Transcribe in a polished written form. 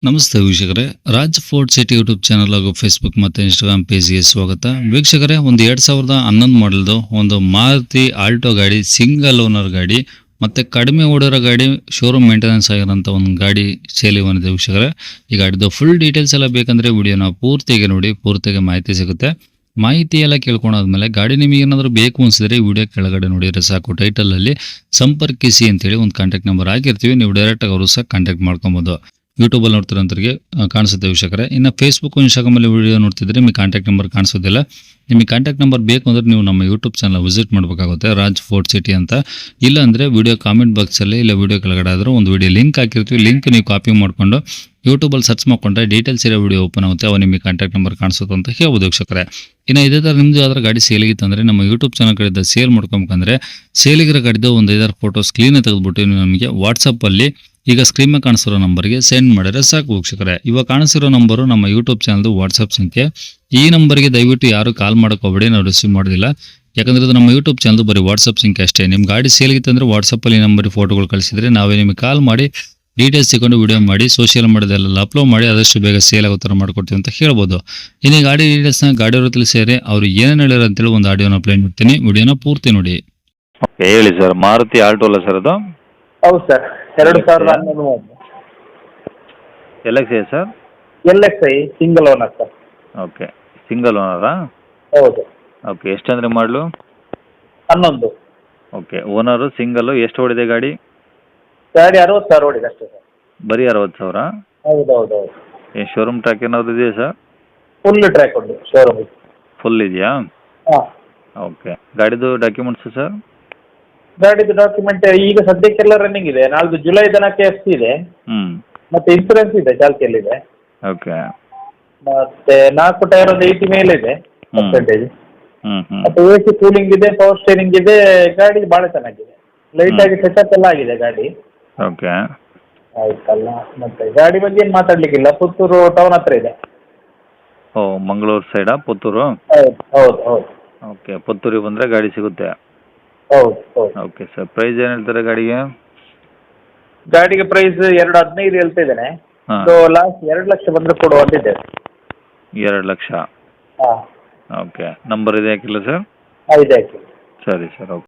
ನಮಸ್ತೆ ವೀಕ್ಷಕರೇ, Raj fort city YouTube channel ಹಾಗೂ ಫೇಸ್ಬುಕ್ ಮತ್ತು ಇನ್ಸ್ಟಾಗ್ರಾಮ್ ಪೇಜ್ಗೆ ಸ್ವಾಗತ. ವೀಕ್ಷಕರೇ, ಒಂದು 2011 ಮಾಡೆಲ್ದು ಒಂದು ಮಾರುತಿ ಆಲ್ಟೋ ಗಾಡಿ, ಸಿಂಗಲ್ ಓನರ್ ಗಾಡಿ ಮತ್ತು ಕಡಿಮೆ ಓಡಿರೋ ಗಾಡಿ, ಶೋರೂಮ್ ಮೇಂಟೆನೆನ್ಸ್ ಆಗಿರೋಂಥ ಒಂದು ಗಾಡಿ ಸೇಲಿ ಬಂದಿದೆ ವೀಕ್ಷಕರೇ. ಈ ಗಾಡಿದು ಫುಲ್ ಡೀಟೇಲ್ಸ್ ಎಲ್ಲ ಬೇಕಂದರೆ ವಿಡಿಯೋನ ಪೂರ್ತಿಗೆ ನೋಡಿ, ಪೂರ್ತಿಗೆ ಮಾಹಿತಿ ಸಿಗುತ್ತೆ. ಮಾಹಿತಿ ಎಲ್ಲ ಕೇಳ್ಕೊಂಡಾದ್ಮೇಲೆ ಗಾಡಿ ನಿಮಗೆ ಏನಾದರೂ ಬೇಕು ಅನಿಸಿದ್ರೆ ಈ ವಿಡಿಯೋ ಕೆಳಗಡೆ ನೋಡಿದರೆ ಸಾಕು, ಟೈಟಲಲ್ಲಿ ಸಂಪರ್ಕಿಸಿ ಅಂತೇಳಿ ಒಂದು ಕಾಂಟ್ಯಾಕ್ಟ್ ನಂಬರ್ ಹಾಕಿರ್ತೀವಿ. ನೀವು ಡೈರೆಕ್ಟಾಗಿ ಅವರು ಸಹ ಕಾಂಟ್ಯಾಕ್ಟ್ ಮಾಡ್ಕೊಬೋದು. ಯೂಟ್ಯೂಬಲ್ಲಿ ನೋಡ್ತಿರೋಂಥವ್ರಿಗೆ ಕಾಣಿಸುತ್ತೆ ವೀಕ್ಷಕರೇ. ಇನ್ನು ಫೇಸ್ಬುಕ್ ಇನ್ಸ್ಟಾಗ್ರಾಮಲ್ಲಿ ವಿಡಿಯೋ ನೋಡ್ತಿದ್ರೆ ನಿಮಗೆ ಕಾಂಟ್ಯಾಕ್ಟ್ ನಂಬರ್ ಕಾಣಿಸೋದಿಲ್ಲ. ನಿಮಗೆ ಕಾಂಟ್ಯಾಕ್ಟ್ ನಂಬರ್ ಬೇಕು ಅಂದರೆ ನೀವು ನಮ್ಮ ಯೂಟ್ಯೂಬ್ ಚಾನಲ್ ವಿಸಿಟ್ ಮಾಡಬೇಕಾಗುತ್ತೆ, ರಾಜ್ ಫೋರ್ಟ್ ಸಿಟಿ ಅಂತ. ಇಲ್ಲ ಅಂದರೆ ವಿಡಿಯೋ ಕಾಮೆಂಟ್ ಬಾಕ್ಸಲ್ಲಿ ಇಲ್ಲ ವಿಡಿಯೋ ಕೆಳಗಡೆ ಆದರೂ ಒಂದು ವಿಡಿಯೋ ಲಿಂಕ್ ಹಾಕಿರ್ತೀವಿ. ಲಿಂಕ್ ನೀವು ಕಾಪಿ ಮಾಡಿಕೊಂಡು ಯೂಟ್ಯೂಬಲ್ಲಿ ಸರ್ಚ್ ಮಾಡಿಕೊಂಡ್ರೆ ಡೀಟೇಲ್ಸ್ ಇರೋ ವಿಡಿಯೋ ಓಪನ್ ಆಗುತ್ತೆ. ಅವ ನಿಮಗೆ ಕಾಂಟ್ಯಾಕ್ಟ್ ನಂಬರ್ ಕಾಣಿಸುತ್ತೆ ಅಂತ ಹೇಳ್ಬೋದು ವೀಕ್ಷಕರೇ. ಇನ್ನು ಇದೇ ಥರ ನಿಮ್ಮದು ಯಾವ್ದಾರು ಗಾಡಿ ಸೇಲಿಗಿತ್ತು ಅಂದರೆ ನಮ್ಮ ಯೂಟ್ಯೂಬ್ ಚಾನಲ್ ಕಡೆಯಿಂದ ಸೇಲ್ ಮಾಡ್ಕೊಬೇಕಂದ್ರೆ ಸೇಲಿಗಿರೋ ಗಾಡಿದು ಒಂದು 5-6 ಫೋಟೋ ಸ್ಕ್ರೀನೇ ತೆಗೆದುಬಿಟ್ಟು ನೀವು ನಮಗೆ ವಾಟ್ಸಪ್ಪಲ್ಲಿ ಈಗ ಸ್ಕ್ರೀನ್ ಮೇಲೆ ಕಾಣಿಸಿರೋ ನಂಬರ್ಗೆ ಸೆಂಡ್ ಮಾಡಿದ್ರೆ ಸಾಕು ವೀಕ್ಷಕರೇ. ಇವಾಗ ಕಾಣಿಸಿರೋ ನಂಬರು ನಮ್ಮ ಯೂಟ್ಯೂಬ್ ಚಾನಲ್ದು ವಾಟ್ಸಪ್ ಸಂಖ್ಯೆ. ಈ ನಂಬರ್ಗೆ ದಯವಿಟ್ಟು ಯಾರು ಕಾಲ್ ಮಾಡೋಕೆ ಹೋಗಬೇಡಿ, ನಾವು ರಿಸೀವ್ ಮಾಡೋದಿಲ್ಲ. ಯಾಕಂದರೆ ಇದು ನಮ್ಮ ಯೂಟ್ಯೂಬ್ ಚಾನಲ್ದು ಬರೀ ವಾಟ್ಸಪ್ ಸಂಖ್ಯೆ ಅಷ್ಟೇ. ನಿಮ್ಮ ಗಾಡಿ ಸೇಲ್ಗಿತ್ತು ಅಂದರೆ ವಾಟ್ಸಪ್ಪಲ್ಲಿ ನಂಬರಿಗೆ ಫೋಟೋಗಳು ಕಳಿಸಿದರೆ ನಾವೇ ನಿಮಗೆ ಕಾಲ್ ಮಾಡಿ ಡೀಟೇಲ್ಸ್ ಸಿಕ್ಕೊಂಡು ವಿಡಿಯೋ ಮಾಡಿ ಸೋಷಿಯಲ್ ಮೀಡಿಯಾದಲ್ಲೆಲ್ಲ ಅಪ್ಲೋಡ್ ಮಾಡಿ ಆದಷ್ಟು ಬೇಗ ಸೇಲ್ ಆಗೋ ಥರ ಮಾಡ್ಕೊಡ್ತೀವಿ ಅಂತ ಹೇಳ್ಬೋದು. ಇನ್ನು ಗಾಡಿ ಡೀಟೇಲ್ಸ್ನ ಗಾಡಿಯವ್ರ ತಿಳಿಸಿದರೆ ಅವರು ಏನೇನು ಹೇಳಿದ್ರು ಅಂತೇಳಿ ಒಂದು ಆಡಿಯೋನ ಪ್ಲೇ ಮಾಡ್ತೀನಿ, ವಿಡಿಯೋನ ಪೂರ್ತಿ ನೋಡಿ. ಓಕೆ, ಹೇಳಿ ಸರ್. ಮಾರುತಿ ಆಲ್ಟೋ ಅಲ್ಲ ಸರ್ ಅದು? ಹೌದು sir, 2011 LXI sir? LXI single owner sir. Okay, single ಓನರಾ? ಹೌದು. ಓಕೆ, ಎಷ್ಟಂದರೆ ಮಾಡಲು? 11. Okay, owner single. ಎಷ್ಟು ಓಡಿದೆ ಗಾಡಿ? ಗಾಡಿ 60,000 ಓಡಿದೆ ಅಷ್ಟೇ ಸರ್. ಬರೀ 60,000? ಹೌದು ಹೌದು ಹೌದು. ಏನು ಶೋರೂಮ್ ಟ್ರ್ಯಾಕ್ ಏನಾದರೂ ಇದೆಯಾ ಸರ್? ಫುಲ್ ಟ್ರ್ಯಾಕ್ ಉಂಟು ಶೋರೂಮ್. ಫುಲ್ ಇದೆಯಾ? ಹಾಂ. ಓಕೆ, ಗಾಡಿದು ಡಾಕ್ಯುಮೆಂಟ್ಸು ಸರ್? ಗಾಡಿದು ಡಾಕ್ಯುಮೆಂಟ್ ಈಗ ಸದ್ಯಕ್ಕೆಲ್ಲ ರನ್ನಿಂಗ್ ಇದೆ. ನಾಲ್ಕು ಜುಲೈ ತನಕ FC ಇದೆ, ಮತ್ತೆ ಇನ್ಸೂರೆನ್ಸ್ ಇದೆ, ಚಾಲ್ತಿಯಲ್ಲಿದೆ. ಓಕೆ. ಮತ್ತೆ 4 ಟೈರ್ ಒಂದು 80 ಮೇಲೆ ಇದೆ ಪರ್ಸೆಂಟೇಜ್. ಮತ್ತೆ AC ಕೂಲಿಂಗ್ ಇದೆ, ಪವರ್ ಸ್ಟೇರಿಂಗ್ ಇದೆ. ಗಾಡಿ ಭಾಳ ಚೆನ್ನಾಗಿದೆ, ಲೈಟ್ ಆಗಿ ಸೆಟಪ್ ಎಲ್ಲ ಆಗಿದೆ ಗಾಡಿ. ಓಕೆ, ಆಯ್ತಲ್ಲ. ಮತ್ತೆ ಗಾಡಿ ಬಗ್ಗೆ ಏನು ಮಾತಾಡ್ಲಿಕ್ಕಿಲ್ಲ, ಪುತ್ತೂರು ಟೌನ್ ಹತ್ರ ಇದೆ. ಓ, ಮಂಗಳೂರು ಸೈಡಾ ಪುತ್ತೂರು? ಹೌದು ಹೌದು ಹೌದು. ಓಕೆ, ಪುತ್ತೂರಿಗೆ ಬಂದರೆ ಗಾಡಿ ಸಿಗುತ್ತೆ. ಹೌದು ಹೌದು. ಓಕೆ ಸರ್, ಪ್ರೈಸ್ ಏನು ಹೇಳ್ತಾರೆ ಗಾಡಿಗೆ? ಗಾಡಿಗೆ ಪ್ರೈಸ್ 2.15 ಹೇಳ್ತಾ ಇದ್ದೇನೆ. ಹಾಂ. ಲಾಸ್ಟ್ 2 ಲಕ್ಷ ಬಂದರೆ ಕೊಡುವ ಅಂತಿದ್ದೇವೆ. 2 ಲಕ್ಷ? ಹಾಂ. ಓಕೆ, ನಂಬರ್ ಇದೆ ಹಾಕಿಲ್ಲ ಸರ್? ಇದೆ ಹಾಕಿ. ಸರಿ ಸರ್, ಓಕೆ.